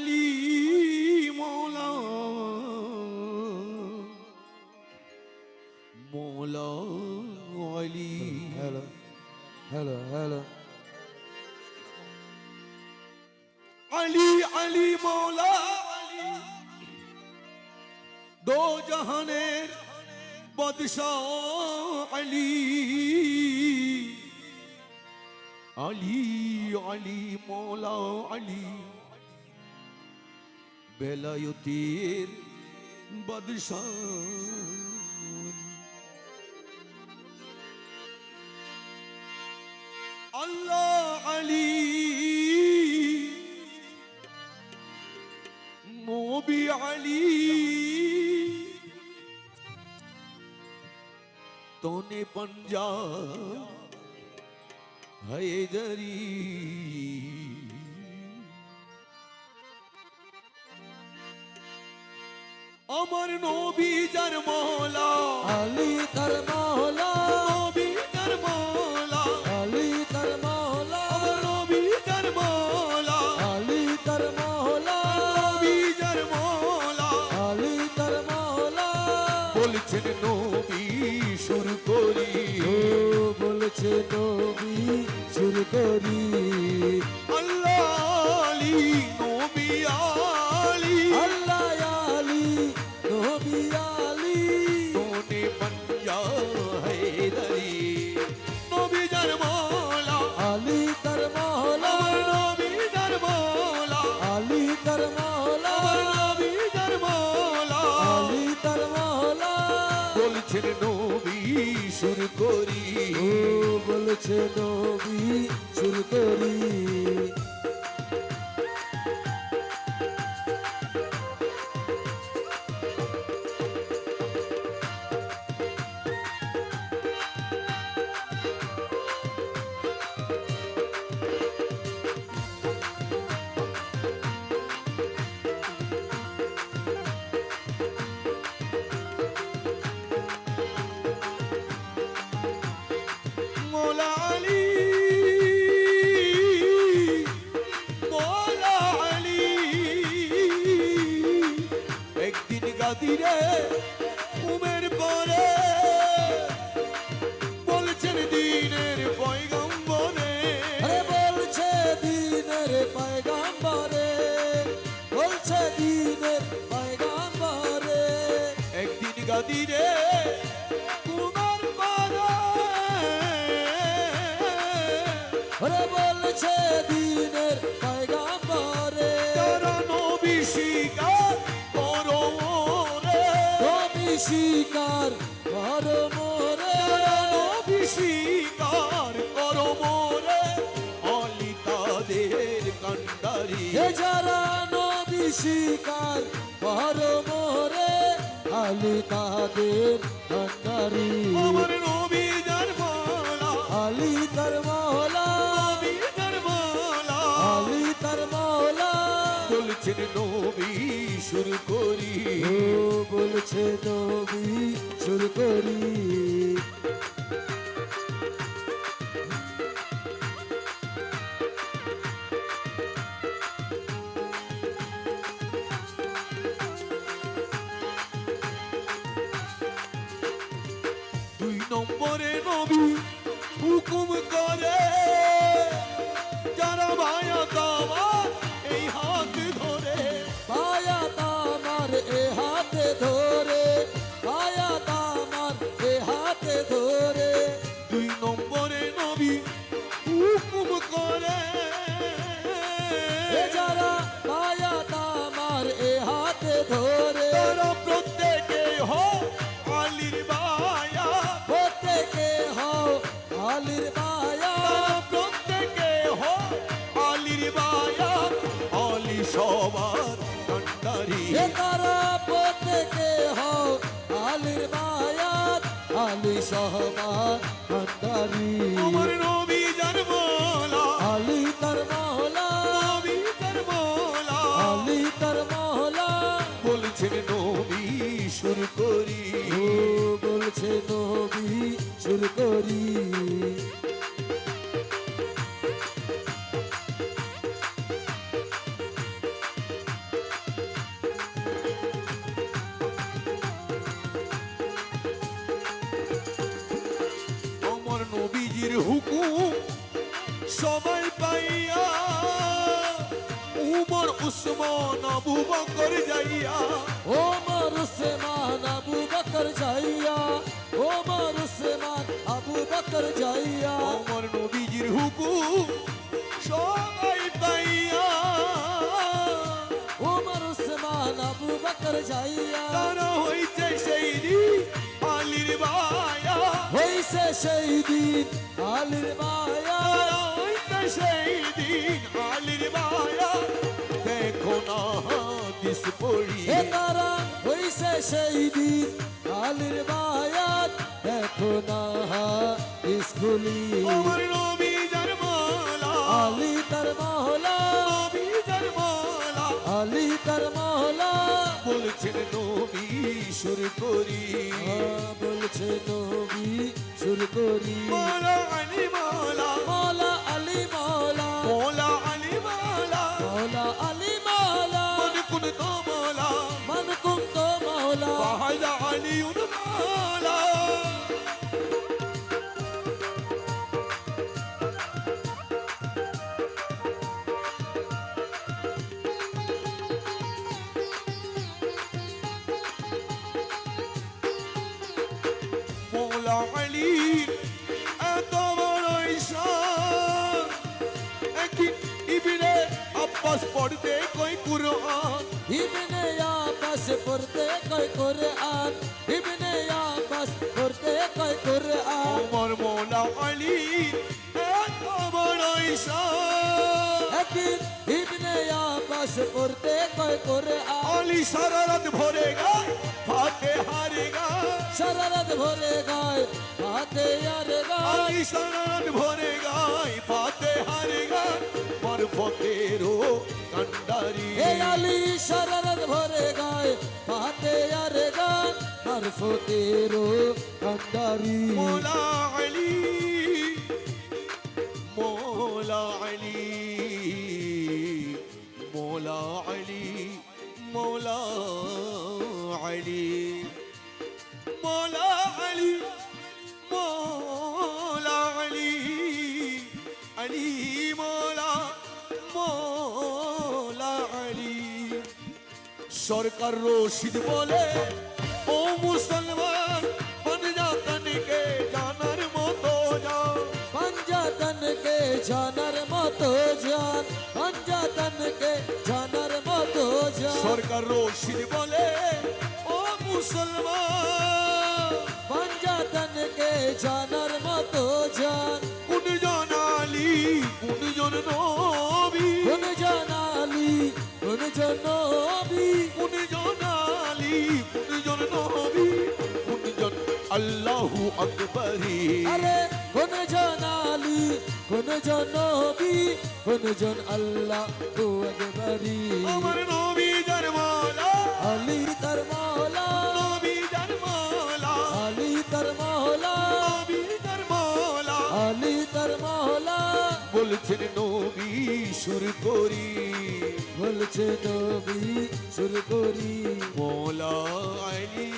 আলী মৌলা মৌলা Ali. Hello hello hello Ali Ali मौला अली दो जहानेर बादशाह अली अली अली मौला अली बेलायतेर बादशाह अल्लाह अली नबी अली तोने पंजाब हैदरी अमर नबी जर मौला अली तर मौला नबी जर मौला अली तर मौला अमर नबी जर मौला अली तर मौला नबी जर मौला अली तर मौला বলছেন নবী শুরু করি ও বলছে নবী শুরু করি আল্লাহ আলী নবী আলী আল্লাহ আলী নবী আলী তোনে पंजा हैदरी নবী জর মৌলা আলী तर मौला আমার নবী জর মৌলা আলী तर मौला আমার নবী জর মৌলা আলী तर मौला বলছেন নবী শুরু করি ও বলছে নবী শুরু করি মৌলা আলী মৌলা আলী একদিন গাদিরে উমের পরে বলছেন দিনের পয়গম্বরে আরে বলছে দিনের পয়গাম্বরে বলছে দিনের পয়গাম্বরে একদিন গাদিরে উমের পরে আরে বলছে দিনের পয়গাম্বরে তারা নবী স্বীকার করো রে নবী স্বীকার করো মোরে তারা নবী স্বীকার করো মোরে অলি তাদের কান্ডারি এ যারা নবী স্বীকার করো মোরে আলী তাদের ভান্ডারি আমার নবী যার মৌলা আলী তার মৌলা নবী যার মৌলা আলী তার মৌলা বলছেন নবী শুরু করি ও বলছে নবী শুরু করি দুই নম্বরে নবী হুকুম করে যারা ভায়া দাবার এই হাত ধরে পায়া তামার এ হাতে ধরে পায়া তামার এ হাতে ধরে দুই নম্বরে নবী হুকুম করে এ যারা পায়া তামার এ হাতে ধরে তারা প্রত্যেকে হোক আলীর বায়া প্রত্যেকে হও আলীর মায়া তারা প্রত্যেকে হোক আলীর বায়া অলি সবার কান্ডারি এ তারা প্রত্যেকে হও আলীর মায়াত আলী সহবার ভান্ডারি আমার নবী যার মৌলা আলী তার মহলা নবী যার মৌলা আলী তার মহলা বলছেন নবী শুরু করি ও বলছে নবী শুরু করি নবীজির হুকুম সবাই পাইয়া উমর উসমান আবু বকর যাইয়া ওমর উসমান আবু বকর যাইয়া ওমর উসমান আবু বকর যাইয়া আমার নবীজির হুকুম সবাই পাইয়া ওমর উসমান আবু বকর যাইয়া তারা হইছে সেই দিন আলীর বায়া হইছে সেই দিন আলীর মায়া তারা হইছে সেই দিন আলীর বায়া দেখো না হাদিস পড়ি এ তারা হইছে সেই দিন আলীর মায়াত দেখো না স্কুলি আমার নবী যার মালা আলী তার মহলা নবী যার মালা আলী তার মহলা বলছেন নবী সুর করি বলছে নবী শুরু করি মালা আলী মালা মৌলা আলী মৌলা মোলা আলী মালা মৌলা আলী মৌলা মন কুন তো মালা মন কুন্ত মৌলা বাহাদা আলী মালা মোলা আলী এত বড় ঈশান একদিন ইবনে আব্বাস পড়তে কই কুরআন ইবনে আব্বাস পড়তে কয় কোরআন ইবনে আব্বাস পড়তে কয় কোরআন আমার মোলা আলী এত বড় ঈশান একদিন ইবনে আব্বাস পড়তে কয় কোরআন আলী সারা রাত ভরে গায় ফাতে হারে গায় শররত ভরে গায় হাতে আর গায় আলী সারা রাত ভরে গায় ফাতে হারে গায় মারফতেরও কান্ডারি হে আলী শররত ভরে গায় হাতে আর গায় মারফতেরো কান্ডারি মোলা আলী মোলা আলী মোলা আলী মোলা আলী মোলা আলী মোলা আলী আলী মোলা মোলা আলী সরকার রশিদ বলে ও মুসলমান পাঞ্জাতনকে জানার মতো যাও पंजातन के जानर मतो जान पंजातन के जानर मतो जान সরকার রশিদ বলে ও মুসলমান पंजातन के जानर मतो जान কোন জন আলী কোন জন নবী कुन जनाली कुन जनोबी কোন জন আলী কোন জন নবী কোন জন আল্লাহু আকবরি अरे कुन जनाली कुन जनोबी कुन जन अल्लाह तू अकबरी আমার নবী যার মালা अली तर मौला নবী যার মালা अली तर मौला নবী যার মালা अली तर मौला বলছেন নবী সুর করি বলছে নবী শুরু করি মোলা আলী